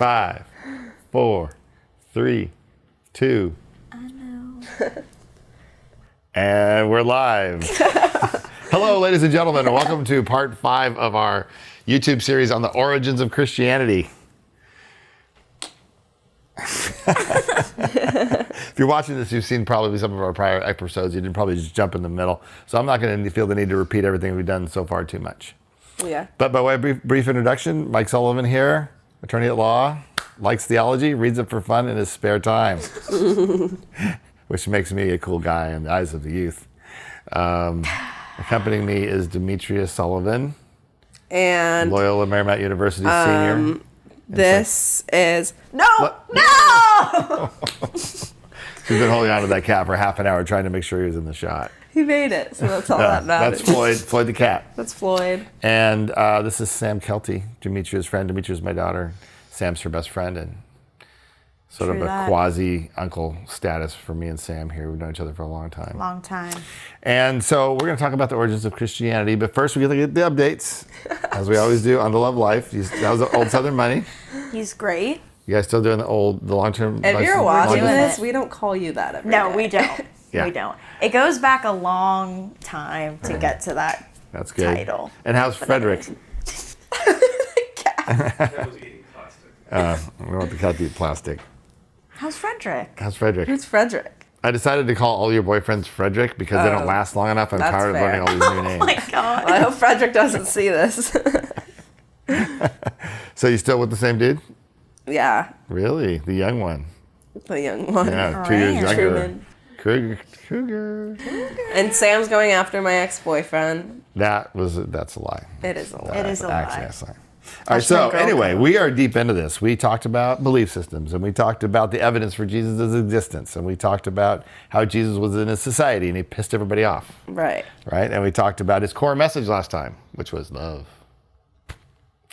5, 4, 3, 2. I know. And we're live. Hello, ladies and gentlemen, and welcome to part 5 of our YouTube series on the origins of Christianity. If you're watching this, you've seen probably some of our prior episodes. You didn't probably just jump in the middle. So I'm not going to feel the need to repeat everything we've done so far too much. Yeah. But by way of brief introduction, Mike Sullivan here, attorney at law, likes theology, reads it for fun in his spare time, which makes me a cool guy in the eyes of the youth. Accompanying me is Demetrius Sullivan, And Loyola Marymount University senior. this is no. She's been holding on to that cat for half an hour trying to make sure he was in the shot. He made it, so that's all that matters. That's Floyd the cat. That's Floyd. And this is Sam Kelty, Demetria's friend. Demetria's my daughter. Sam's her best friend, and sort True of a that. quasi-uncle status for me and Sam here. We've known each other for a long time. Long time. And so we're going to talk about the origins of Christianity, but first we get the updates, as we always do on the Love Life. That was the old Southern Money. He's great. You guys still doing the long-term? If you're doing watching it. this, we don't call you that every No, day. we don't. Yeah. We don't. It goes back a long time to get to that That's good. title. And how's Frederick? That was eating plastic. We don't want the cat to eat plastic. How's Frederick? How's Frederick? Who's Frederick? I decided to call all your boyfriends Frederick because they don't last long enough. I'm that's tired fair. of learning all these new names. Oh my God. Well, I hope Frederick doesn't see this. So you still with the same dude? Yeah, Really? The young one? the young one. Yeah, 2 years Right. younger. Truman. Cougar. And Sam's going after my ex-boyfriend. That's a lie. It is a lie. It is a Actually, lie. that's a lie. All right, so girl anyway, code. we are deep into this. We talked about belief systems, and we talked about the evidence for Jesus' existence, and we talked about how Jesus was in his society, and he pissed everybody off, Right. right? And we talked about his core message last time, which was love.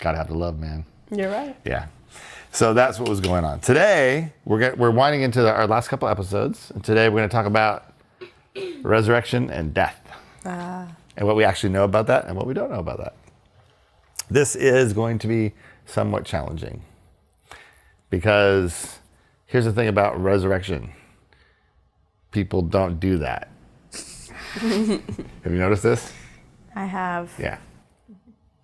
Gotta have the love, man. You're right. Yeah. So that's what was going on. Today, we're winding into our last couple episodes, and today we're going to talk about resurrection and death, and what we actually know about that and what we don't know about that. This is going to be somewhat challenging because here's the thing about resurrection. People don't do that. Have you noticed this? I have. Yeah.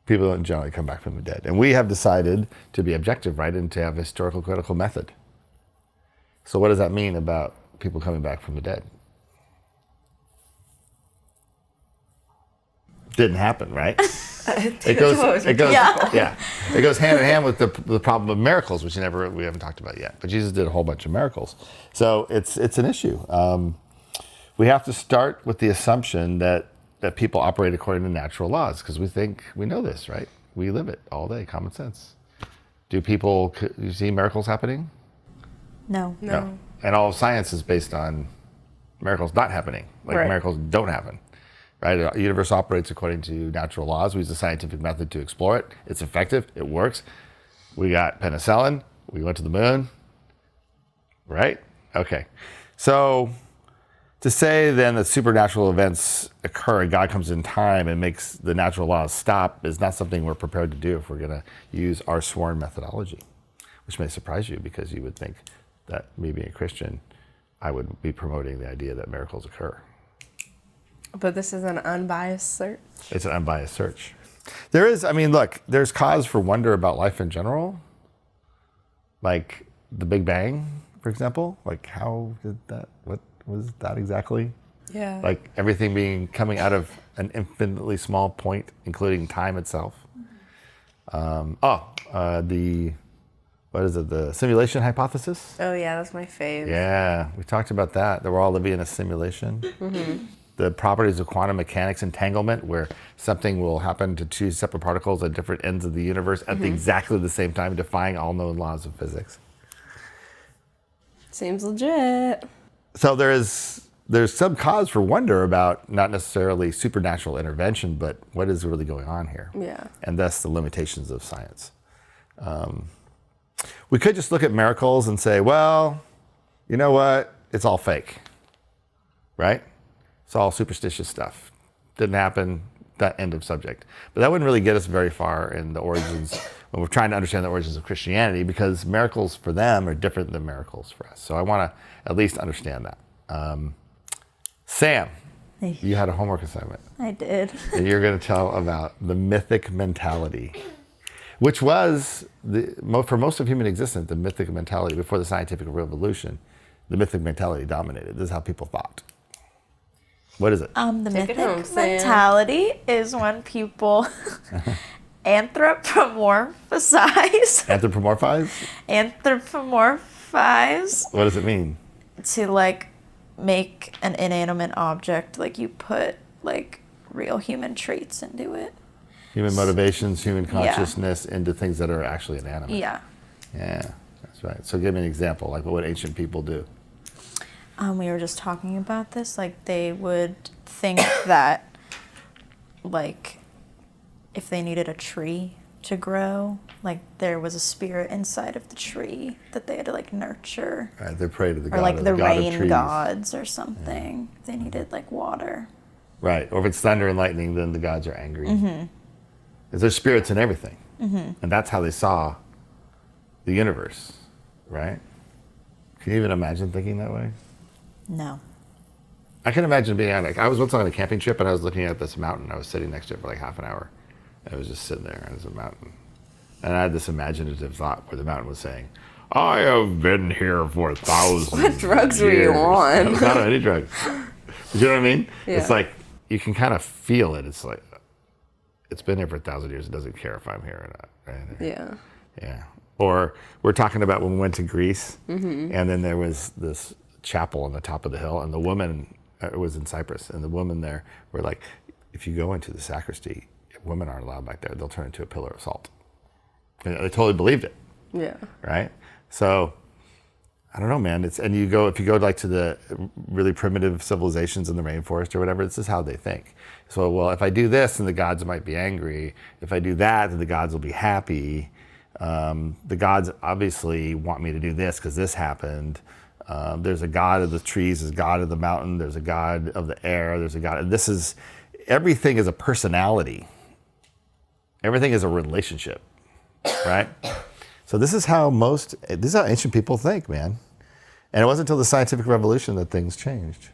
People don't generally come back from the dead. And we have decided to be objective, right, and to have a historical critical method. So what does that mean about people coming back from the dead? Didn't happen, right? It goes Yeah. It goes hand in hand with the problem of miracles, which we haven't talked about yet. But Jesus did a whole bunch of miracles. So it's an issue. We have to start with the assumption that people operate according to natural laws, because we think we know this, right? We live it all day, common sense. Do you see miracles happening? No. No. And all of science is based on miracles not happening. Like Right. miracles don't happen, right? The universe operates according to natural laws. We use a scientific method to explore it. It's effective. It works. We got penicillin. We went to the moon, right? Okay. So to say then that supernatural events occur and God comes in time and makes the natural laws stop is not something we're prepared to do if we're going to use our sworn methodology, which may surprise you because you would think that me being a Christian, I would be promoting the idea that miracles occur. But this is an unbiased search. It's an unbiased search. There's cause for wonder about life in general. Like the Big Bang, for example. Like what was that exactly? Yeah. Like everything coming out of an infinitely small point, including time itself. The simulation hypothesis? Oh yeah, that's my fave. Yeah, we talked about that we're all living in a simulation. Mm-hmm. The properties of quantum mechanics entanglement, where something will happen to two separate particles at different ends of the universe at exactly the same time, defying all known laws of physics. Seems legit. So there's some cause for wonder about not necessarily supernatural intervention, but what is really going on here. Yeah. And thus the limitations of science. We could just look at miracles and say, well, you know what? It's all fake, right? It's all superstitious stuff. Didn't happen, that end of subject. But that wouldn't really get us very far in the origins But we're trying to understand the origins of Christianity because miracles for them are different than miracles for us. So I want to at least understand that. Sam, Hey. you had a homework assignment. I did. And you're going to tell about the mythic mentality, which was, for most of human existence, the mythic mentality before the scientific revolution, the mythic mentality dominated. This is how people thought. What is it? The Take it mythic home, Sam. mentality is when people anthropomorphize Anthropomorphize? What does it mean? to like make an inanimate object, like you put like real human traits into it. Human motivations, human consciousness into things that are actually inanimate. Yeah. Yeah, that's right. So give me an example, like what would ancient people do? We were just talking about this. Like they would think that, like, if they needed a tree to grow, like there was a spirit inside of the tree that they had to like nurture, Right, they pray to the or god, like the god of rain trees. gods or something. They needed like water. Right, or if it's thunder and lightning, then the gods are angry. Because there's spirits in everything, and that's how they saw the universe. Right? Can you even imagine thinking that way? No. I can imagine being on, like, I was once on a camping trip and I was looking at this mountain. I was sitting next to it for like half an hour. I was just sitting there, and it was a mountain. And I had this imaginative thought where the mountain was saying, I have been here for thousands What drugs were you years." on? I was not on any drugs. You know what I mean? Yeah. It's like, you can kind of feel it. It's like, it's been here for 1,000 years. It doesn't care if I'm here or not. Right? Yeah. Yeah. Or we're talking about when we went to Greece, and then there was this chapel on the top of the hill, and the woman, it was in Cyprus, and the women there were like, if you go into the sacristy, women aren't allowed back there. They'll turn into a pillar of salt. And they totally believed it, Yeah. right? So, I don't know, man. If you go like to the really primitive civilizations in the rainforest or whatever, this is how they think. So, well, if I do this, then the gods might be angry. If I do that, then the gods will be happy. The gods obviously want me to do this because this happened. There's a god of the trees, there's a god of the mountain, there's a god of the air, there's a god. And everything is a personality. Everything is a relationship, right? So this is how ancient people think, man. And it wasn't until the scientific revolution that things changed.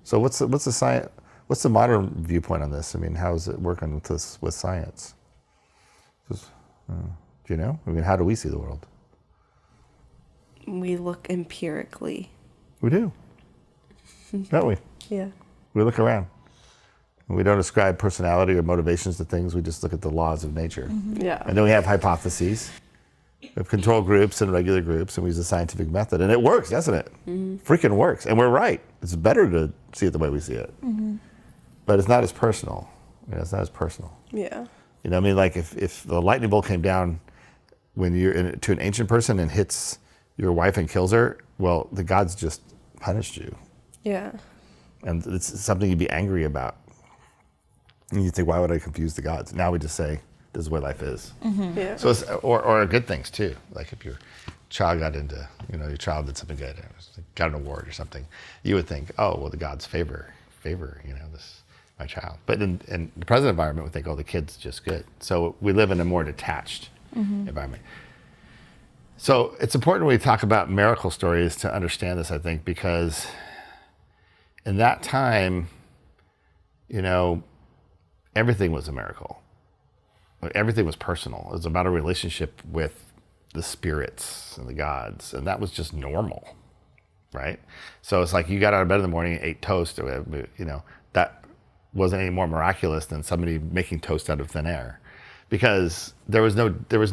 So what's the modern viewpoint on this? I mean, how is it working with science? Do you know? I mean, how do we see the world? We look empirically. We do, don't we? Yeah. We look around. We don't ascribe personality or motivations to things. We just look at the laws of nature. Yeah. And then we have hypotheses. We have control groups and regular groups, and we use the scientific method. And it works, doesn't it? Freaking works. And we're right. It's better to see it the way we see it. But it's not as personal. It's not as personal. Yeah. You know what I mean? Like if the lightning bolt came down when to an ancient person and hits your wife and kills her, well, the gods just punished you. Yeah. And it's something you'd be angry about. And you think, why would I confuse the gods? Now we just say, this is what life is. Yeah. So it's, or good things too. Like if your child got into, your child did something good, got an award or something, you would think, oh, well, the gods favor, my child. But in the present environment, we think, oh, the kid's just good. So we live in a more detached environment. So it's important when we talk about miracle stories to understand this, I think, because in that time, everything was a miracle. Everything was personal. It was about a relationship with the spirits and the gods, and that was just normal, right? So it's like you got out of bed in the morning and ate toast, or whatever, that wasn't any more miraculous than somebody making toast out of thin air, because there was no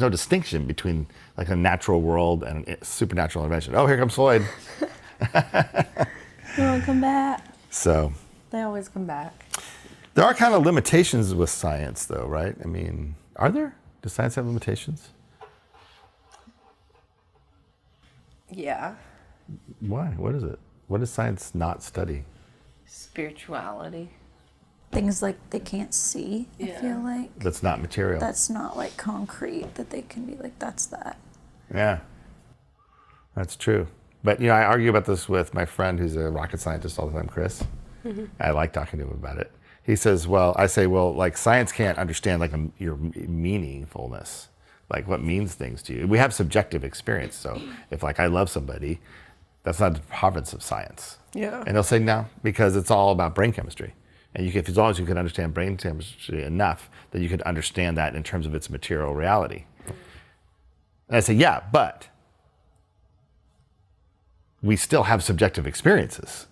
distinction between like a natural world and a supernatural intervention. Oh, here comes Floyd. You want to come back? So They always come back. there are kind of limitations with science, though, right? I mean, are there? Does science have limitations? Yeah. Why? What is it? What does science not study? Spirituality. Things like they can't see, I Yeah. feel like. That's not material. That's not like concrete, that they can be like, that's that. Yeah, that's true. But I argue about this with my friend who's a rocket scientist all the time, Chris. I like talking to him about it. He says, like science can't understand like your meaningfulness. Like what means things to you. We have subjective experience. So if like I love somebody, that's not the province of science. Yeah. And they'll say no, because it's all about brain chemistry. And you can, as long as you can understand brain chemistry enough, that you can understand that in terms of its material reality. And I say, yeah, but we still have subjective experiences.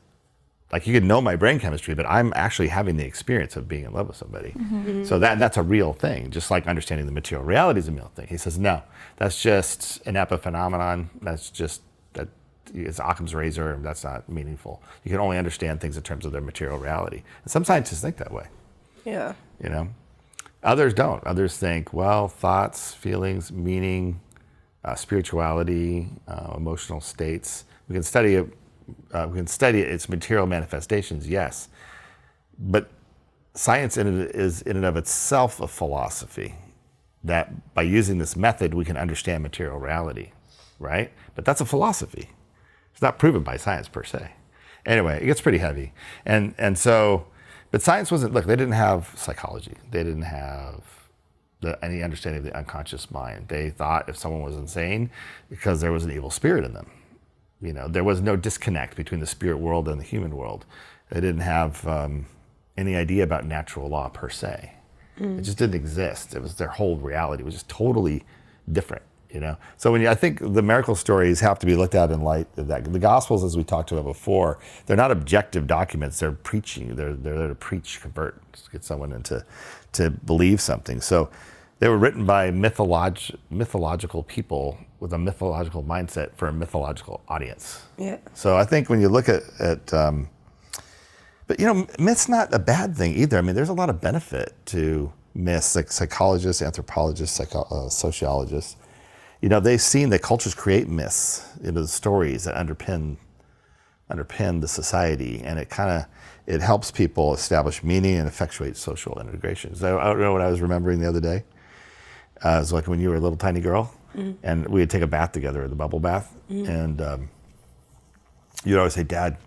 Like you can know my brain chemistry, but I'm actually having the experience of being in love with somebody. So that's a real thing, just like understanding the material reality is a real thing. He says, no, that's just an epiphenomenon. That's just, that it's Occam's razor, and that's not meaningful. You can only understand things in terms of their material reality. And some scientists think that way, Yeah. you know? Others don't. Others think, well, thoughts, feelings, meaning, spirituality, emotional states. We can study it. We can study its material manifestations, yes, but science is in and of itself a philosophy that by using this method we can understand material reality, right? But that's a philosophy. It's not proven by science per se. Anyway, it gets pretty heavy, and so, but science wasn't. Look, they didn't have psychology. They didn't have any understanding of the unconscious mind. They thought if someone was insane because there was an evil spirit in them. You know, there was no disconnect between the spirit world and the human world. They didn't have any idea about natural law per se. It just didn't exist. It was their whole reality. It was just totally different, you know? So I think the miracle stories have to be looked at in light of that. The Gospels, as we talked about before, they're not objective documents. They're preaching. They're there to preach, convert, get someone into to believe something. So they were written by mythological people with a mythological mindset for a mythological audience. Yeah. So I think when you look at but you know, myth's not a bad thing either. I mean, there's a lot of benefit to myths, like psychologists, anthropologists, sociologists. You know, they've seen that cultures create myths, you know, the stories that underpin the society, and it helps people establish meaning and effectuate social integration. So I don't know what I was remembering the other day. It was like when you were a little tiny girl, and we would take a bath together, the bubble bath, and you'd always say, "Dad,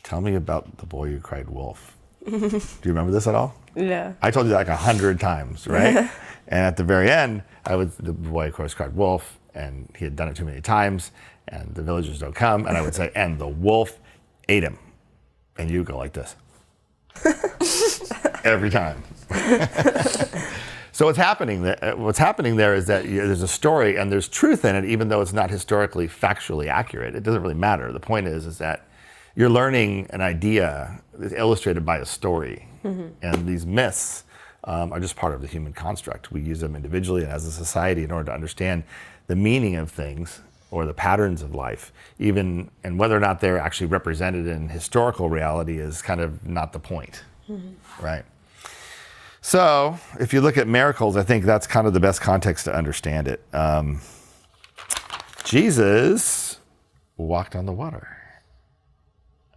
tell me about the boy who cried wolf." Do you remember this at all? Yeah. I told you that like 100 times, right? And at the very end, the boy, of course, cried wolf, and he had done it too many times, and the villagers don't come, and I would say, and the wolf ate him. And you go like this. Every time. So what's happening there is that there's a story and there's truth in it, even though it's not historically, factually accurate. It doesn't really matter. The point is that you're learning an idea that's illustrated by a story. And these myths are just part of the human construct. We use them individually and as a society in order to understand the meaning of things or the patterns of life, and whether or not they're actually represented in historical reality is kind of not the point, right? So if you look at miracles, I think that's kind of the best context to understand it. Jesus walked on the water.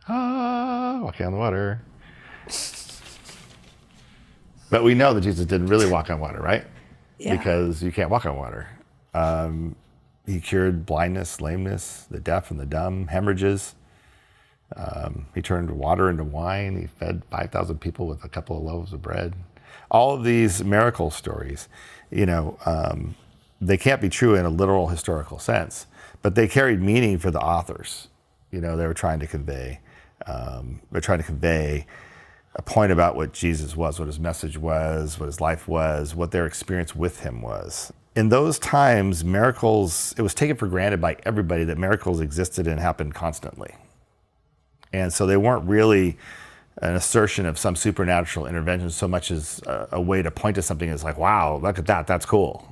Walking on the water. But we know that Jesus didn't really walk on water, right? Yeah. Because you can't walk on water. He cured blindness, lameness, the deaf and the dumb, hemorrhages. He turned water into wine. He fed 5,000 people with a couple of loaves of bread. All of these miracle stories, you know, they can't be true in a literal historical sense, but they carried meaning for the authors. You know, they were trying to convey. They're trying to convey a point about what Jesus was, what his message was, what his life was, what their experience with him was. In those times, miracles, it was taken for granted by everybody that miracles existed and happened constantly. And so they weren't really an assertion of some supernatural intervention so much as a way to point to something that's like, wow, look at that, that's cool.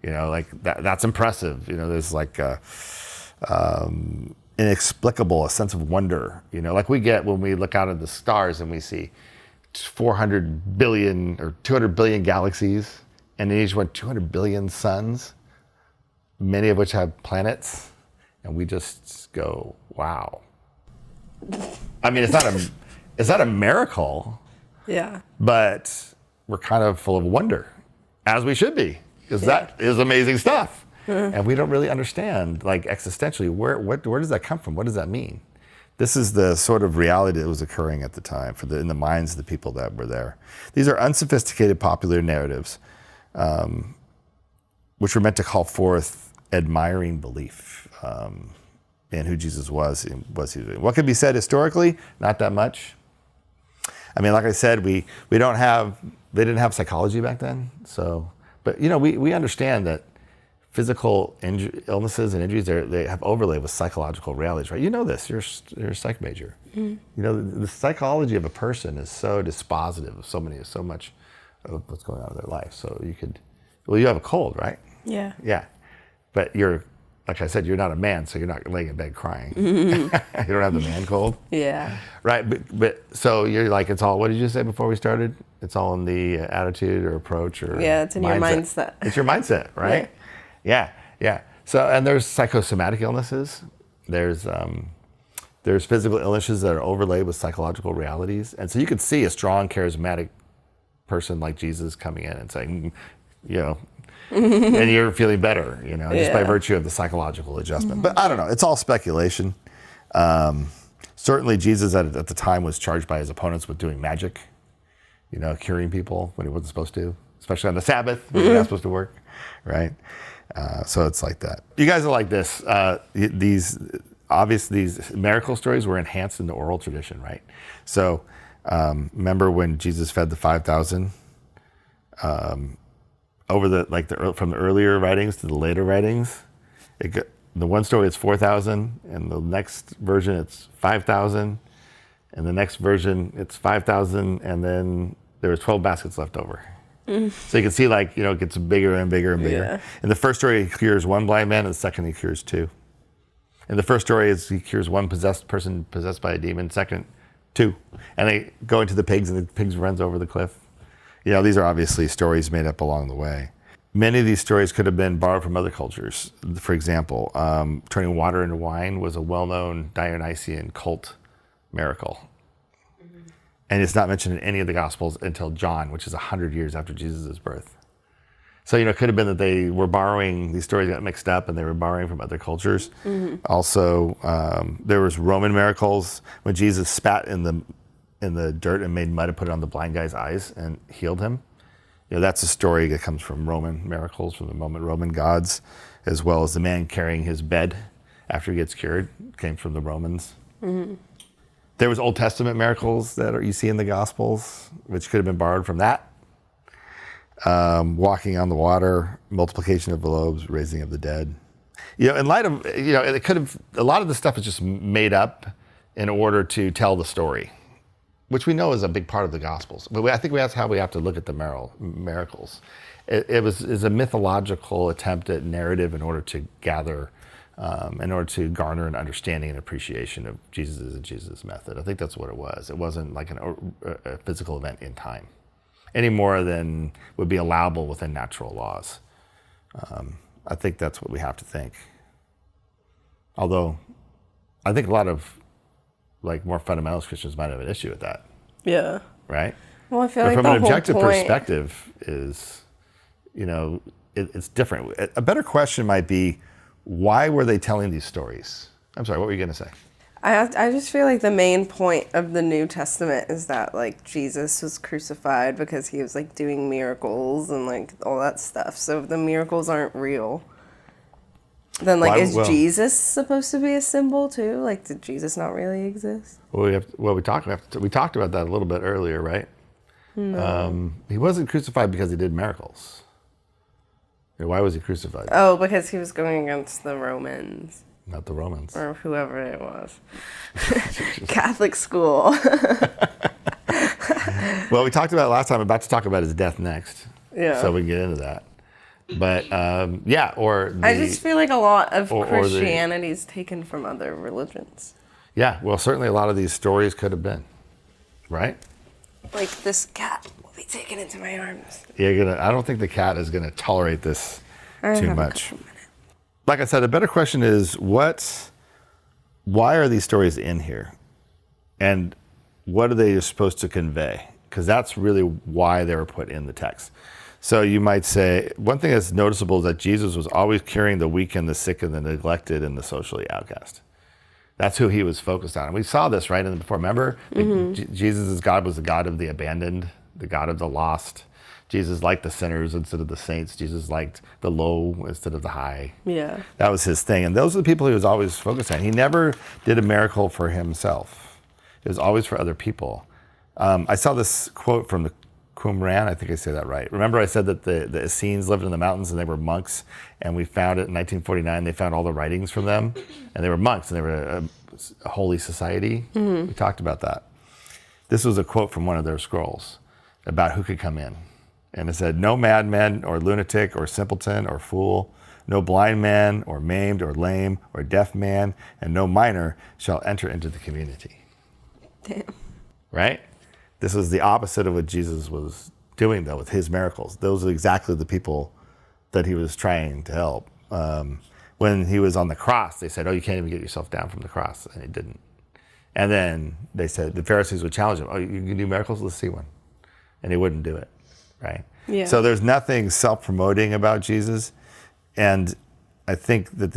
You know, like that's impressive. You know, there's like inexplicable, a sense of wonder, you know, like we get when we look out at the stars and we see 400 billion or 200 billion galaxies, and in each one 200 billion suns, many of which have planets, and we just go, wow. I mean, it's not a miracle, Yeah. but we're kind of full of wonder, as we should be, because that is amazing stuff. And we don't really understand, like existentially, where does that come from? What does that mean? This is the sort of reality that was occurring at the time in the minds of the people that were there. These are unsophisticated popular narratives which were meant to call forth admiring belief in who Jesus was and what he was doing. What could be said historically? Not that much. I mean, like I said, they didn't have psychology back then. So, but we understand that physical illnesses and injuries, they have overlay with psychological realities, right? You know this, you're a psych major. The psychology of a person is so dispositive of so much of what's going on in their life. So you have a cold, right? Yeah. Yeah. But like I said, you're not a man, so you're not laying in bed crying. You don't have the man cold. Yeah. Right, but so you're like, it's all, what did you say before we started? It's all in the attitude or approach or Yeah, it's in your mindset. It's your mindset, right? Yeah. So, and there's psychosomatic illnesses. There's physical illnesses that are overlaid with psychological realities. And so you could see a strong, charismatic person like Jesus coming in and saying, and you're feeling better, just by virtue of the psychological adjustment. But I don't know, it's all speculation. Certainly Jesus at the time was charged by his opponents with doing magic, curing people when he wasn't supposed to, especially on the Sabbath when you're not supposed to work, right? So it's like that. You guys are like this. These miracle stories were enhanced in the oral tradition, right? So remember when Jesus fed the 5,000? From the earlier writings to the later writings, the one story it's 4,000, and the next version it's 5,000, and the next version it's 5,000, and then there was 12 baskets left over. So you can see it gets bigger and bigger and bigger. Yeah. In the first story, he cures one blind man, and the second he cures two. In the first story, he cures one person possessed by a demon, second, two. And they go into the pigs, and the pigs runs over the cliff. These are obviously stories made up along the way. Many of these stories could have been borrowed from other cultures. For example, turning water into wine was a well-known Dionysian cult miracle. And it's not mentioned in any of the Gospels until John, which is 100 years after Jesus' birth. So, it could have been that they were borrowing, these stories got mixed up and they were borrowing from other cultures. Also, there was Roman miracles when Jesus spat in the dirt and made mud and put it on the blind guy's eyes and healed him. That's a story that comes from Roman miracles, from the Roman gods, as well as the man carrying his bed after he gets cured, came from the Romans. There was Old Testament miracles that you see in the Gospels, which could have been borrowed from that. Walking on the water, multiplication of the loaves, raising of the dead. In light of, it could have, a lot of the stuff is just made up in order to tell the story, which we know is a big part of the Gospels. But I think that's how we have to look at the miracles. It was a mythological attempt at narrative in order to garner an understanding and appreciation of Jesus and Jesus' method. I think that's what it was. It wasn't like a physical event in time, any more than would be allowable within natural laws. I think that's what we have to think. Although, I think a lot of more fundamentalist Christians might have an issue with that. Yeah. Right? Well, I feel but like from the an objective whole point... perspective is, it's different. A better question might be, why were they telling these stories? I'm sorry, what were you going to say? I just feel like the main point of the New Testament is that Jesus was crucified because he was doing miracles and all that stuff. So if the miracles aren't real, then is Jesus supposed to be a symbol too? Did Jesus not really exist? Well, we talked about that a little bit earlier, right? No. He wasn't crucified because he did miracles. Why was he crucified? Oh, because he was going against the Romans. Not the Romans. Or whoever it was. Catholic school. Well, we talked about it last time. I'm about to talk about his death next. Yeah. So we can get into that. But, I just feel like a lot of Christianity is taken from other religions. Yeah, well, certainly a lot of these stories could have been, right? This cat will be taken into my arms. I don't think the cat is going to tolerate this too much. Like I said, a better question is why are these stories in here? And what are they supposed to convey? Because that's really why they were put in the text. So you might say, one thing that's noticeable is that Jesus was always curing the weak and the sick and the neglected and the socially outcast. That's who he was focused on. And we saw this, right, before. Remember, Jesus' God was the God of the abandoned, the God of the lost. Jesus liked the sinners instead of the saints. Jesus liked the low instead of the high. Yeah. That was his thing. And those are the people he was always focused on. He never did a miracle for himself. It was always for other people. I saw this quote from the Qumran. I think I say that right. Remember I said that the Essenes lived in the mountains and they were monks, and we found it in 1949. They found all the writings from them, and they were monks, and they were a holy society. We talked about that. This was a quote from one of their scrolls about who could come in. And it said, no madman or lunatic or simpleton or fool, no blind man or maimed or lame or deaf man, and no minor shall enter into the community. Damn. Right? This was the opposite of what Jesus was doing, though, with his miracles. Those are exactly the people that he was trying to help. When he was on the cross, they said, oh, you can't even get yourself down from the cross. And he didn't. And then they said, the Pharisees would challenge him, oh, you can do miracles? Let's see one. And he wouldn't do it. Right? Yeah. So there's nothing self-promoting about Jesus. And I think that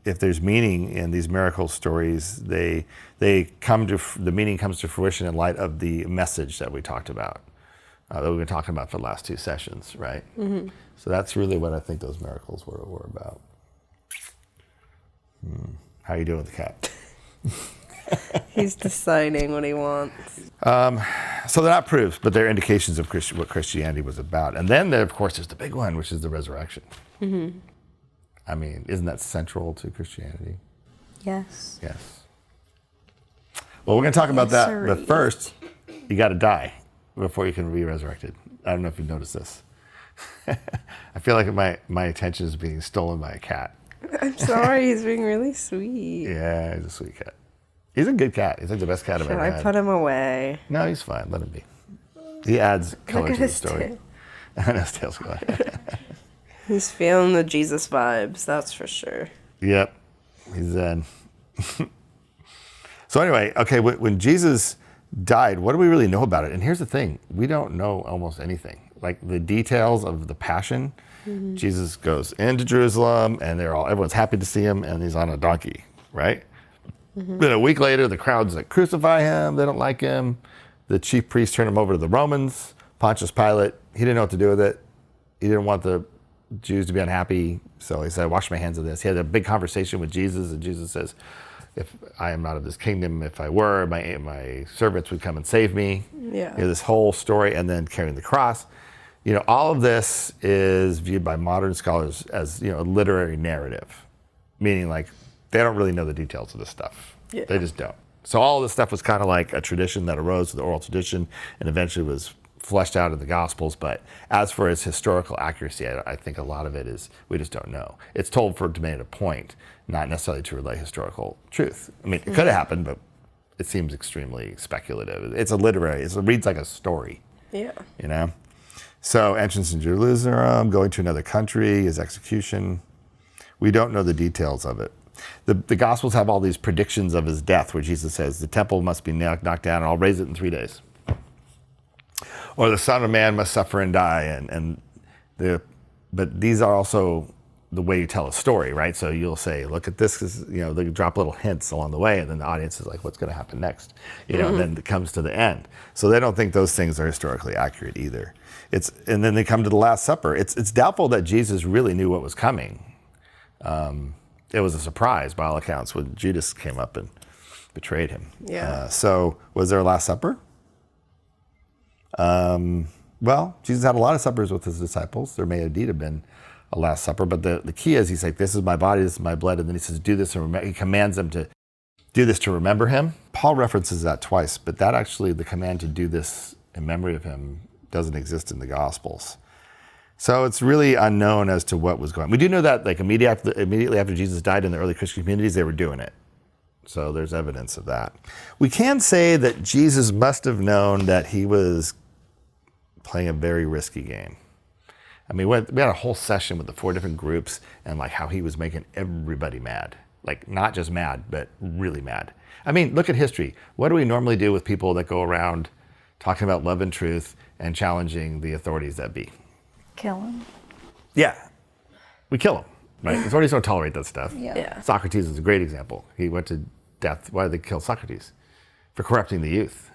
if there's meaning in these miracle stories, the meaning comes to fruition in light of the message that we talked about, that we've been talking about for the last 2 sessions, right? Mm-hmm. So that's really what I think those miracles were about. How you doing with the cat? He's deciding what he wants. So they're not proofs, but they're indications of what Christianity was about. And then, of course, there's the big one, which is the resurrection. Mm-hmm. I mean, isn't that central to Christianity? Yes. Yes. Well, we're going to talk about that, Yes, but sir. first, you got to die before you can be resurrected. I don't know if you've noticed this. I feel like my attention is being stolen by a cat. I'm sorry, he's being really sweet. Yeah, he's a sweet cat. He's a good cat. He's like the best cat I've Should ever I had. put him away? No, he's fine. Let him be. He adds color Look at to the his story. tail. And his tail's going. He's feeling the Jesus vibes, that's for sure. Yep, he's Zen. So anyway, okay, when Jesus died, what do we really know about it? And here's the thing, we don't know almost anything. Like the details of the passion, Jesus goes into Jerusalem and everyone's happy to see him, and he's on a donkey, right? Then a week later, the crowds like crucify him, they don't like him. The chief priests turn him over to the Romans. Pontius Pilate, he didn't know what to do with it. He didn't want the Jews to be unhappy, so he said, wash my hands of this. He had a big conversation with Jesus, and Jesus says, if I am not of this kingdom, if I were, my servants would come and save me. Yeah. You know, this whole story, and then carrying the cross. You know, all of this is viewed by modern scholars as, you know, a literary narrative, meaning like they don't really know the details of this stuff. Yeah. They just don't. So all of this stuff was kind of like a tradition that arose with the oral tradition and eventually was fleshed out in the Gospels. But as for its historical accuracy, I think a lot of it is, we just don't know. It's told to make a point, not necessarily to relay historical truth. I mean, it could have happened, but it seems extremely speculative. It's it reads like a story, Yeah. you know? So entrance in Jerusalem, going to another country, his execution. We don't know the details of it. The Gospels have all these predictions of his death, where Jesus says, the temple must be knocked down and I'll raise it in 3 days. Or the Son of Man must suffer and die. But these are also the way you tell a story, right? So you'll say, look at this, 'cause, you know, they drop little hints along the way, and then the audience is like, what's going to happen next? You know, and then it comes to the end. So they don't think those things are historically accurate either. And then they come to the Last Supper. It's doubtful that Jesus really knew what was coming. It was a surprise, by all accounts, when Judas came up and betrayed him. Yeah. So was there a Last Supper? Well, Jesus had a lot of suppers with his disciples. There may indeed have been a Last Supper, but the key is he's like, this is my body, this is my blood, and then he says, do this, and remember. He commands them to do this to remember him. Paul references that twice, but that actually, the command to do this in memory of him doesn't exist in the Gospels. So it's really unknown as to what was going on. We do know that like immediately after Jesus died in the early Christian communities, they were doing it. So there's evidence of that. We can say that Jesus must have known that he was playing a very risky game. I mean, we had a whole session with the 4 different groups and like how he was making everybody mad. Like not just mad, but really mad. I mean, look at history. What do we normally do with people that go around talking about love and truth and challenging the authorities that be? Kill him. Yeah, we kill them, right? Authorities don't tolerate that stuff. Yeah. Socrates is a great example. He went to death. Why did they kill Socrates? For corrupting the youth,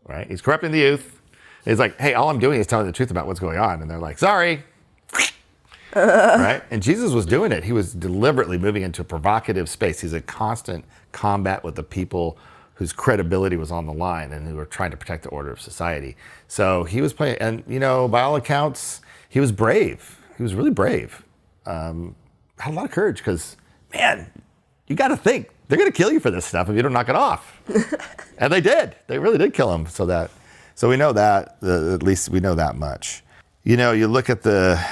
right? He's corrupting the youth. He's like, hey, all I'm doing is telling the truth about what's going on. And they're like, sorry. Right? And Jesus was doing it. He was deliberately moving into a provocative space. He's in constant combat with the people whose credibility was on the line and who were trying to protect the order of society. So he was playing, and by all accounts, he was brave. He was really brave. Had a lot of courage because, man, you got to think they're going to kill you for this stuff if you don't knock it off. And they did. They really did kill him. So we know that. At least we know that much. You look at the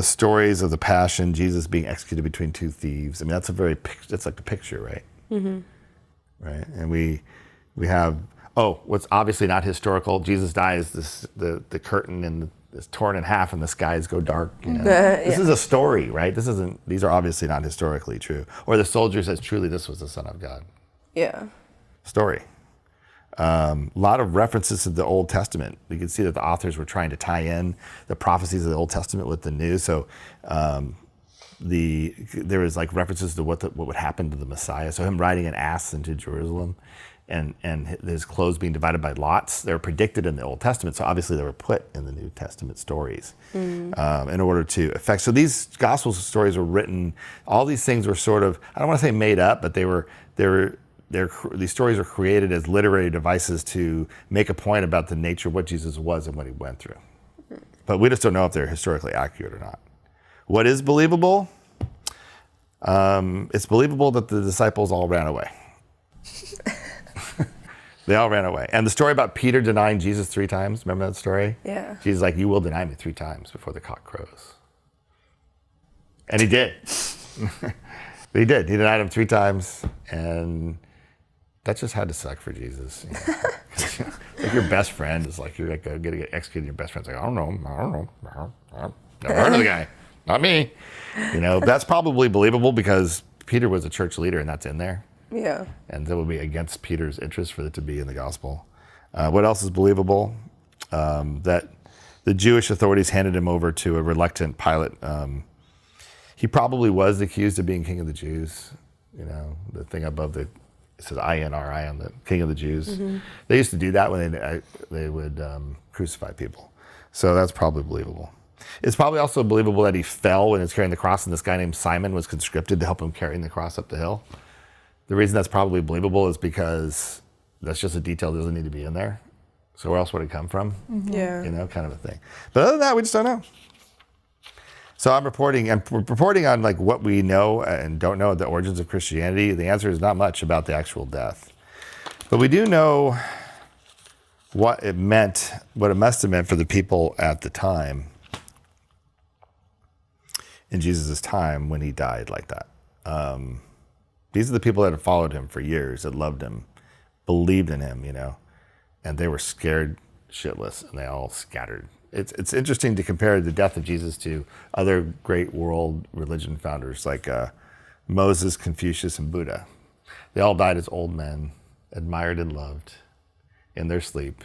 stories of the Passion, Jesus being executed between two thieves. I mean, that's like the picture, right? Mm-hmm. Right, and we have what's obviously not historical. Jesus dies. The curtain and is torn in half, and the skies go dark. This is a story, right? These are obviously not historically true. Or the soldier says, "Truly, this was the Son of God." Yeah. Story. A lot of references to the Old Testament. You can see that the authors were trying to tie in the prophecies of the Old Testament with the New. So there was like references to what would happen to the Messiah. So him riding an ass into Jerusalem and his clothes being divided by lots, they were predicted in the Old Testament. So obviously they were put in the New Testament stories in order to affect. So these gospel stories were written, all these things were sort of, I don't want to say made up, but these stories are created as literary devices to make a point about the nature of what Jesus was and what he went through. But we just don't know if they're historically accurate or not. What is believable? It's believable that the disciples all ran away. They all ran away. And the story about Peter denying Jesus 3 times, remember that story? Yeah. Jesus like, you will deny me 3 times before the cock crows. And he did. He did. He denied him 3 times, and that just had to suck for Jesus. Like your best friend is like, you're like going to get executed. Your best friend's like, I don't know. Never heard of the guy. Not me. That's probably believable because Peter was a church leader, and that's in there. Yeah. And that would be against Peter's interest for it to be in the gospel. What else is believable? That the Jewish authorities handed him over to a reluctant Pilate. He probably was accused of being king of the Jews. The thing above it says INRI on the king of the Jews. Mm-hmm. They used to do that when they would crucify people. So that's probably believable. It's probably also believable that he fell when he was carrying the cross, and this guy named Simon was conscripted to help him carrying the cross up the hill. The reason that's probably believable is because that's just a detail that doesn't need to be in there. So where else would it come from? Mm-hmm. Yeah. Kind of a thing. But other than that, we just don't know. So I'm reporting on like what we know and don't know at the origins of Christianity. The answer is not much about the actual death. But we do know what it must have meant for the people at the time, in Jesus' time when he died like that. These are the people that had followed him for years, that loved him, believed in him, and they were scared shitless, and they all scattered. It's interesting to compare the death of Jesus to other great world religion founders like Moses, Confucius, and Buddha. They all died as old men, admired and loved, in their sleep,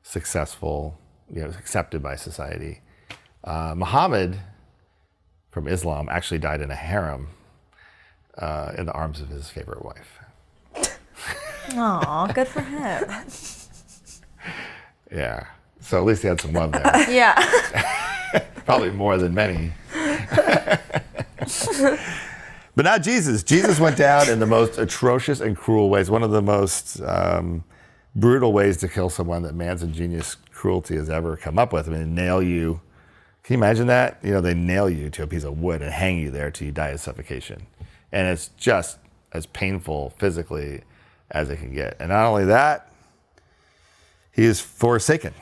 successful, accepted by society. Muhammad from Islam actually died in a harem in the arms of his favorite wife. Aw, good for him. Yeah. So at least he had some love there. Yeah. Probably more than many. But not Jesus. Jesus went down in the most atrocious and cruel ways. One of the most brutal ways to kill someone that man's ingenious cruelty has ever come up with. I mean, nail you. Can you imagine that? They nail you to a piece of wood and hang you there till you die of suffocation. And it's just as painful physically as it can get. And not only that, he is forsaken,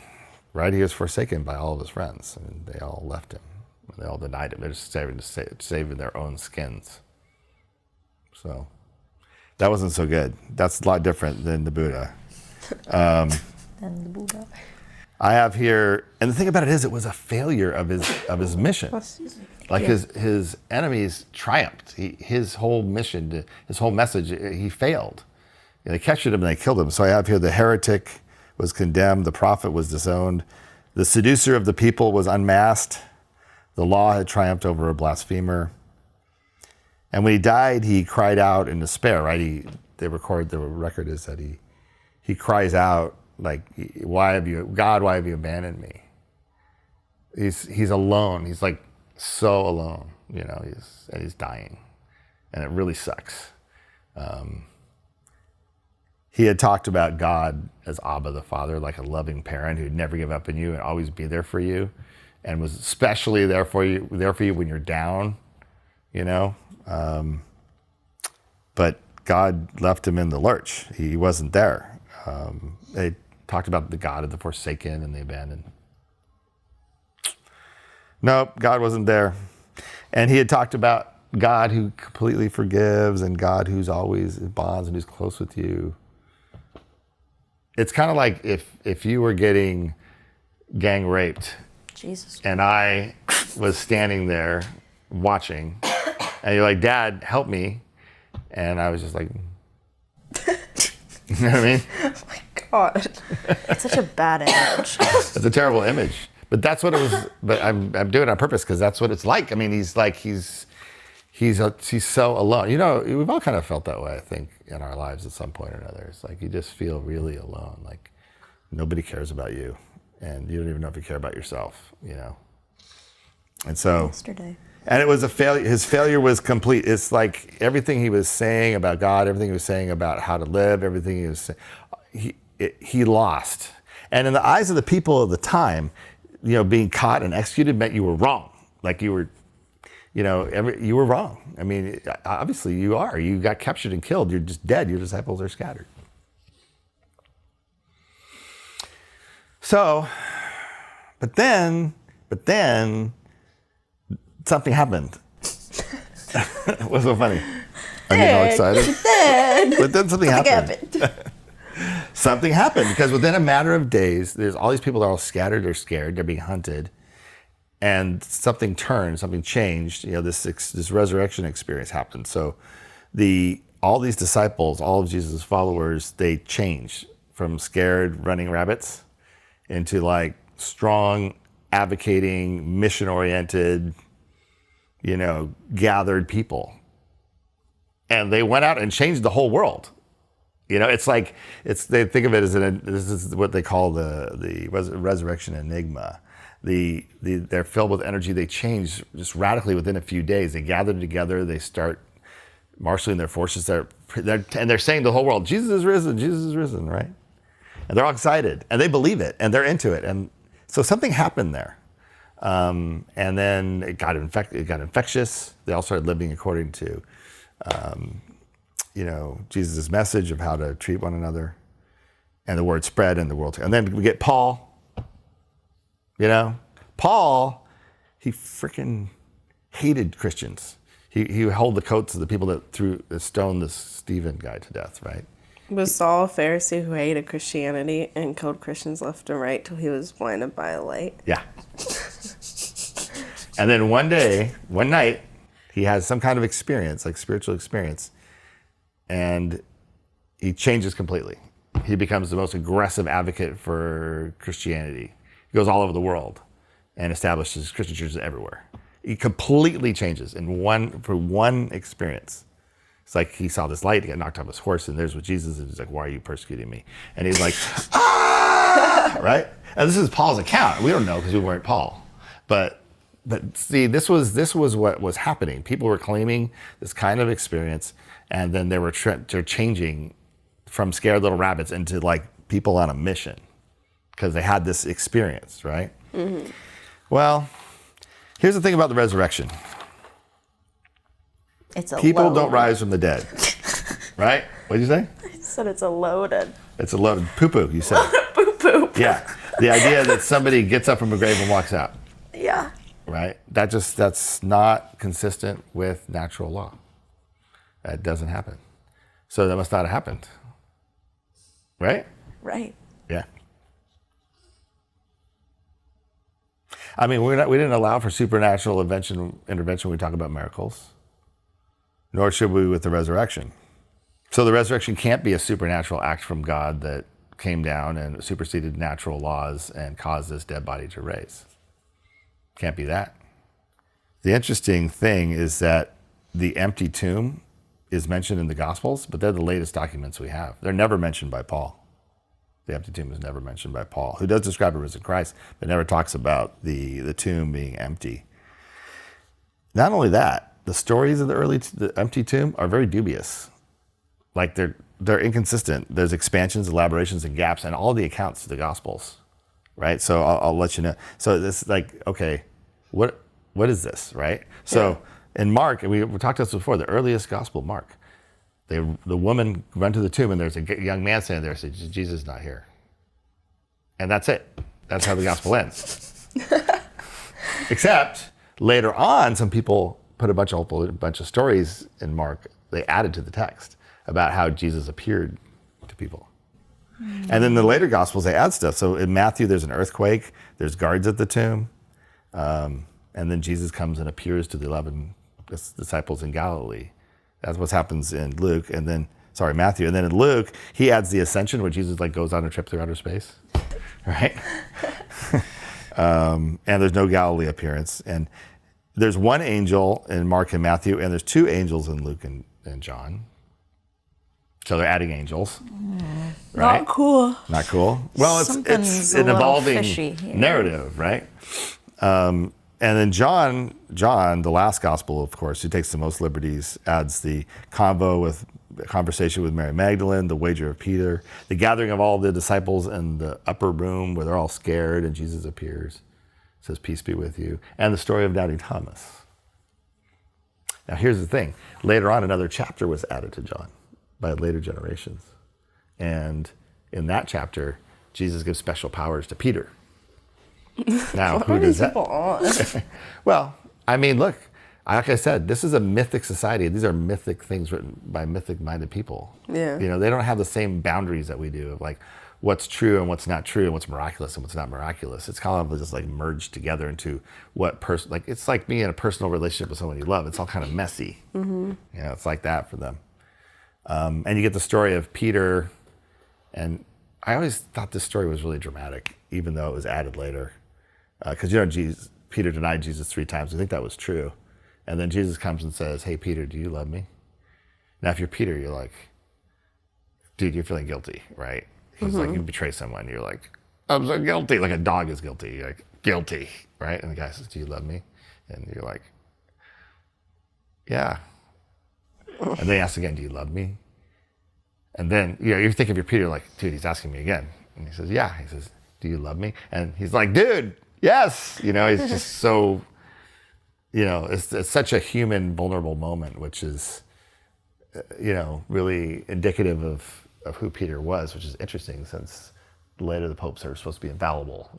right? He was forsaken by all of his friends. I mean, they all left him. They all denied him. They're just saving their own skins. So that wasn't so good. That's a lot different than the Buddha. I have here, and the thing about it is, it was a failure of his mission. Like his enemies triumphed. His whole mission, his whole message, he failed. They captured him and they killed him. So I have here the heretic was condemned, the prophet was disowned, the seducer of the people was unmasked, the law had triumphed over a blasphemer. And when he died, he cried out in despair, right? The record is that he cries out Like, why have you abandoned me? He's alone. He's like so alone, you know, he's dying, and it really sucks. He had talked about God as Abba the Father, like a loving parent who'd never give up on you and always be there for you, and was especially there for you when you're down, you know. But God left him in the lurch. He wasn't there. They talked about the God of the forsaken and the abandoned. Nope, God wasn't there. And he had talked about God who completely forgives and God who's always bonds and who's close with you. It's kind of like if you were getting gang raped, Jesus. and I was standing there watching, and you're like, Dad, help me. And I was just like, you know what I mean? Oh my God. It's such a bad image. It's a terrible image. But that's what it was. But I'm doing it on purpose because that's what it's like. I mean, he's so alone. You know, we've all kind of felt that way, I think, in our lives at some point or another. It's like you just feel really alone. Like nobody cares about you, and you don't even know if you care about yourself. You know. And so. Yesterday. And it was a failure. His failure was complete. It's like everything he was saying about God, everything he was saying about how to live, everything he was saying, he lost. And in the eyes of the people of the time, you know, being caught and executed meant you were wrong. Like you were, you know, you were wrong. I mean, obviously you are. You got captured and killed. You're just dead. Your disciples are scattered. So, but then something happened. What's so funny? Are you all excited? But then something happened. Something happened because within a matter of days, there's all these people that are all scattered or scared. They're being hunted. And something turned, something changed. You know, this resurrection experience happened. So all these disciples, all of Jesus' followers, they changed from scared running rabbits into like strong, advocating, mission-oriented, you know, gathered people. And they went out and changed the whole world. You know, it's like, they think of it as this is what they call the resurrection enigma. They're filled with energy. They change just radically within a few days. They gather together. They start marshaling their forces. And they're saying to the whole world, Jesus is risen, right? And they're all excited. And they believe it. And they're into it. And so something happened there. And then it got infectious. They all started living according to, you know, Jesus' message of how to treat one another. And the word spread in the world. And then we get Paul. You know, Paul, he freaking hated Christians. He held the coats of the people that stoned the Stephen guy to death, right? Was Saul a Pharisee who hated Christianity and killed Christians left and right till he was blinded by a light? Yeah. And then one night, he has some kind of experience, like spiritual experience, and he changes completely. He becomes the most aggressive advocate for Christianity. He goes all over the world and establishes Christian churches everywhere. He completely changes for one experience. It's like he saw this light, he got knocked off his horse, and there's what Jesus is. He's like, why are you persecuting me? And he's like, ah! Right? And this is Paul's account. We don't know because we weren't Paul. But see, this was what was happening. People were claiming this kind of experience, and then they're changing from scared little rabbits into like people on a mission because they had this experience, right? Mm-hmm. Well, here's the thing about the resurrection. People don't rise from the dead, right? What did you say? I said it's a loaded. It's a loaded poo-poo, you said. Poo-poo. Yeah, the idea that somebody gets up from a grave and walks out. Yeah. Right? That's not consistent with natural law. That doesn't happen. So that must not have happened. Right? Right. Yeah. I mean, we didn't allow for supernatural intervention when we talk about miracles, nor should we with the resurrection. So the resurrection can't be a supernatural act from God that came down and superseded natural laws and caused this dead body to raise. Can't be that. The interesting thing is that the empty tomb is mentioned in the Gospels, but they're the latest documents we have. They're never mentioned by Paul. The empty tomb is never mentioned by Paul, who does describe a risen Christ, but never talks about the tomb being empty. Not only that, the stories of the empty tomb are very dubious. Like they're inconsistent. There's expansions, elaborations, and gaps in all the accounts of the Gospels, right? So I'll let you know. So this is like, okay, what is this, right? So in Mark, and we talked about this before, the earliest Gospel, Mark, the woman went to the tomb and there's a young man standing there and said, Jesus is not here. And that's it. That's how the Gospel ends. Except later on, some people put a bunch of stories in Mark they added to the text about how Jesus appeared to people. And then the later Gospels, they add stuff. So in Matthew, there's an earthquake. There's guards at the tomb. And then Jesus comes and appears to the 11 disciples in Galilee. That's what happens in Luke. And then, Matthew. And then in Luke, he adds the ascension where Jesus like goes on a trip through outer space, right? And there's no Galilee appearance. And there's one angel in Mark and Matthew, and there's two angels in Luke and John. So they're adding angels. Right? Not cool. Not cool. Well, it's Something's an a little evolving fishy here. narrative, right? And then John, the last gospel, of course, who takes the most liberties, adds the conversation with Mary Magdalene, the wager of Peter, the gathering of all the disciples in the upper room where they're all scared and Jesus appears, says, "Peace be with you," and the story of doubting Thomas. Now, here's the thing. Later on, another chapter was added to John by later generations. And in that chapter, Jesus gives special powers to Peter. Now, who does that? Well, I mean, look, like I said, this is a mythic society. These are mythic things written by mythic-minded people. Yeah. You know, they don't have the same boundaries that we do of like what's true and what's not true and what's miraculous and what's not miraculous. It's kind of just like merged together into like it's like being in a personal relationship with someone you love. It's all kind of messy. Mm-hmm. You know, it's like that for them. And you get the story of Peter, and I always thought this story was really dramatic, even though it was added later. Because, Peter denied Jesus 3 times. I think that was true. And then Jesus comes and says, "Hey, Peter, do you love me?" Now, if you're Peter, you're like, dude, you're feeling guilty, right? He's like, you betray someone. You're like, I'm so guilty. Like a dog is guilty. You're like, guilty, right? And the guy says, "Do you love me?" And you're like, yeah. And then he asks again, "Do you love me?" And then, you think of your Peter like, dude, he's asking me again. And he says, yeah. He says, "Do you love me?" And he's like, dude, yes. He's just so, it's such a human, vulnerable moment, which is, really indicative of who Peter was, which is interesting since later the popes are supposed to be infallible,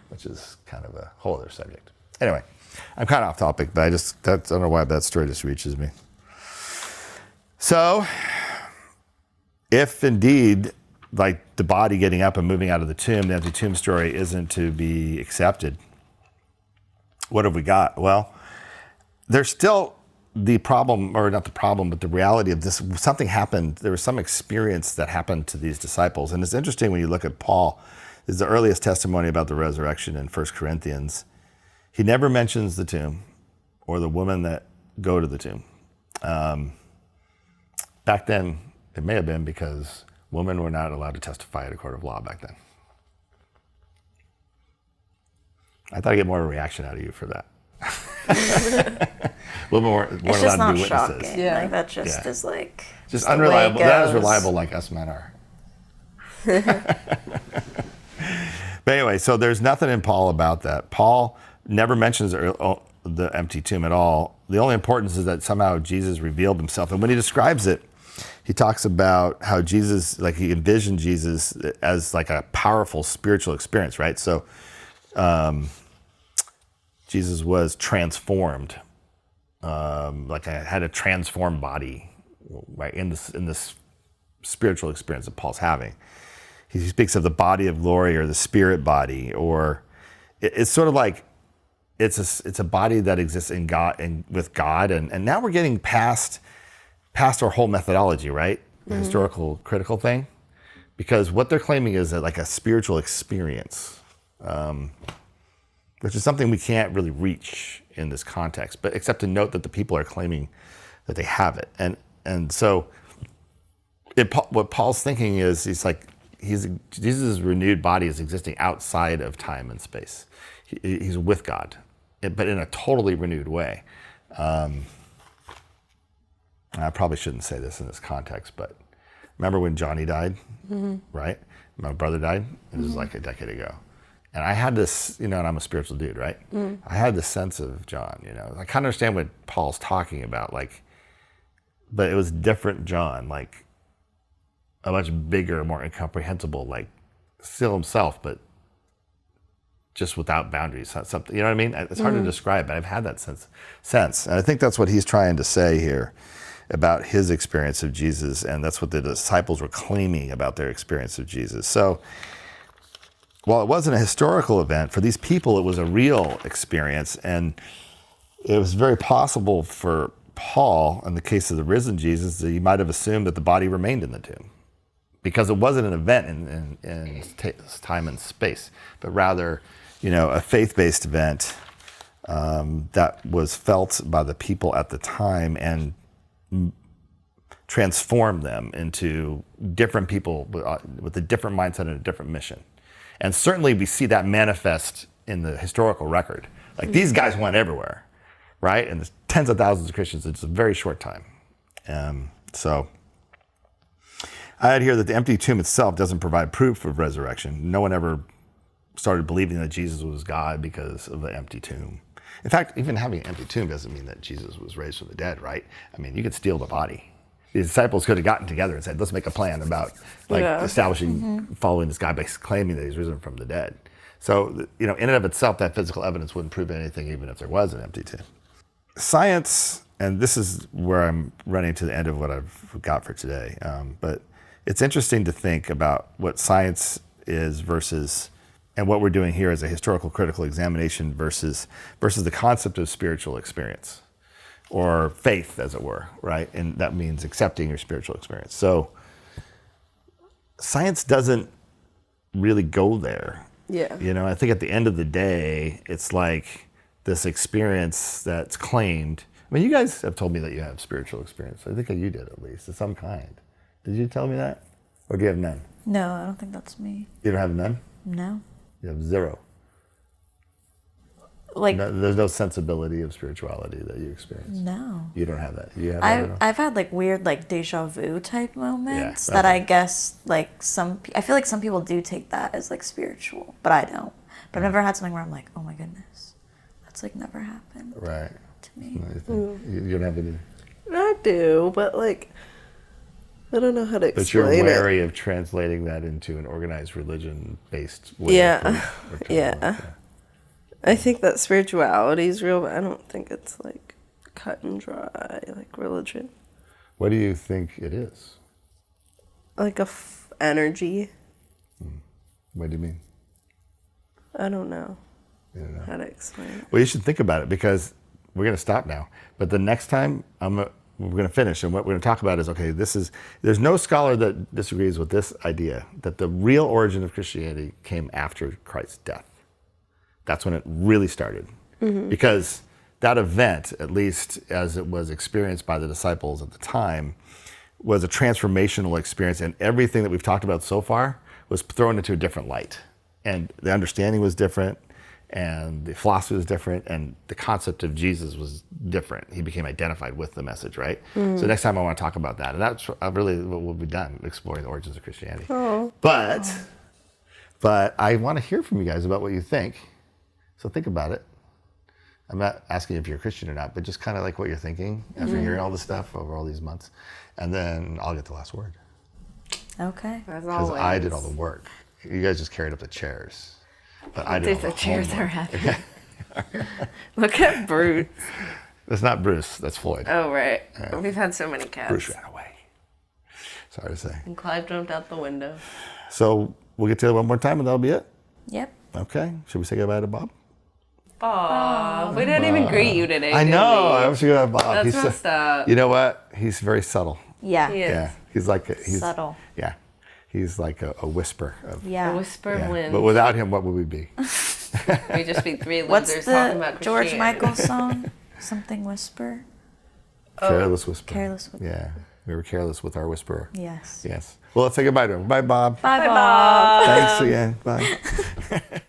which is kind of a whole other subject. Anyway, I'm kind of off topic, but I don't know why that story just reaches me. So, if indeed, like the body getting up and moving out of the tomb, the empty tomb story isn't to be accepted, what have we got? Well, there's still the problem, or not the problem, but the reality of this. Something happened. There was some experience that happened to these disciples. And it's interesting when you look at Paul, this is the earliest testimony about the resurrection in 1 Corinthians. He never mentions the tomb or the women that go to the tomb. Back then, it may have been because women were not allowed to testify at a court of law back then. I thought I'd get more of a reaction out of you for that. Women weren't It's just allowed to not be witnesses. shocking. Yeah. Like that just Yeah. is like Just the way it unreliable. Not as goes. reliable like us men are. But anyway, so there's nothing in Paul about that. Paul never mentions the empty tomb at all. The only importance is that somehow Jesus revealed himself. And when he describes it, he talks about how Jesus, like he envisioned Jesus as like a powerful spiritual experience, right? So Jesus was transformed, like had a transformed body, right? In this spiritual experience that Paul's having. He speaks of the body of glory or the spirit body, or it's sort of like it's a body that exists in God and with God. And now we're getting past our whole methodology, right? The historical critical thing, because what they're claiming is that like a spiritual experience, which is something we can't really reach in this context, but except to note that the people are claiming that they have it. And so what Paul's thinking is, Jesus' renewed body is existing outside of time and space. He's with God, but in a totally renewed way. I probably shouldn't say this in this context, but remember when Johnny died, right? My brother died. It was like a decade ago. And I had this, and I'm a spiritual dude, right? I had this sense of John, I kind of understand what Paul's talking about, but it was different John, like a much bigger, more incomprehensible, like still himself, but just without boundaries. Something, you know what I mean? It's hard to describe, but I've had that sense. And I think that's what he's trying to say here about his experience of Jesus, and that's what the disciples were claiming about their experience of Jesus. So, while it wasn't a historical event, for these people it was a real experience, and it was very possible for Paul, in the case of the risen Jesus, that he might have assumed that the body remained in the tomb, because it wasn't an event in time and space, but rather, a faith-based event that was felt by the people at the time and transformed them into different people with a different mindset and a different mission. And certainly we see that manifest in the historical record. Like these guys went everywhere, right? And there's tens of thousands of Christians in just a very short time. So I had here that the empty tomb itself doesn't provide proof of resurrection. No one ever started believing that Jesus was God because of the empty tomb. In fact, even having an empty tomb doesn't mean that Jesus was raised from the dead, right? I mean, you could steal the body. The disciples could have gotten together and said, let's make a plan about establishing, following this guy by claiming that he's risen from the dead. So, in and of itself, that physical evidence wouldn't prove anything, even if there was an empty tomb. Science, and this is where I'm running to the end of what I've got for today, but it's interesting to think about what science is versus, and what we're doing here as a historical critical examination versus the concept of spiritual experience, or faith, as it were, right? And that means accepting your spiritual experience. So science doesn't really go there. Yeah. I think at the end of the day, it's like this experience that's claimed. I mean, you guys have told me that you have spiritual experience. I think you did, at least, of some kind. Did you tell me that? Or do you have none? No, I don't think that's me. You don't have none? No. You have zero. There's no sensibility of spirituality that you experience. No. You don't have that. You have that at all? I've had weird deja vu type moments Yeah, that okay. I guess I feel like some people do take that as spiritual, but I don't. But I've never had something where I'm like, oh my goodness, that's never happened Right. to me. You don't have any. I do, but I don't know how to But you're explain wary it. of translating that into an organized religion-based way. Yeah. of Yeah. I think that spirituality is real, but I don't think it's cut and dry like religion. What do you think it is? Like energy. What do you mean? I don't know You don't know. how to explain it. Well, you should think about it, because we're going to stop now. But the next time we're going to finish, and what we're going to talk about is, there's no scholar that disagrees with this idea that the real origin of Christianity came after Christ's death. That's when it really started. Because that event, at least as it was experienced by the disciples at the time, was a transformational experience, and everything that we've talked about so far was thrown into a different light. And the understanding was different, and the philosophy was different, and the concept of Jesus was different. He became identified with the message, right? So next time I want to talk about that. And that's really what we'll be done, exploring the origins of Christianity. But I want to hear from you guys about what you think. So think about it. I'm not asking if you're a Christian or not, but just kind of what you're thinking after hearing all this stuff over all these months. And then I'll get the last word. Okay. As Because always. I did all the work. You guys just carried up the chairs. But I did all The the chairs are homework. heavy. Look at Bruce. That's not Bruce, that's Floyd. Oh, right. We've had so many cats. Bruce ran away. Sorry to say. And Clive jumped out the window. So we'll get together one more time and that'll be it? Yep. Okay. Should we say goodbye to Bob? Aw, we didn't even greet you today. I did know. we? I was going to Bob. That's messed up. You know what? He's very subtle. Yeah. He is. Yeah. He's Subtle. Yeah. He's like a whisper of. Yeah. A whisper Yeah. of wind. But without him, what would we be? We just be three What's losers talking about the George Christianity. Michael song? Something whisper. Careless whisper. Careless whisper. Yeah. We were careless with our whisperer. Yes. Yes. Well, let's say goodbye to him. Bye, Bob. Bye, Bye, Bob. Bob. Thanks again. Bye.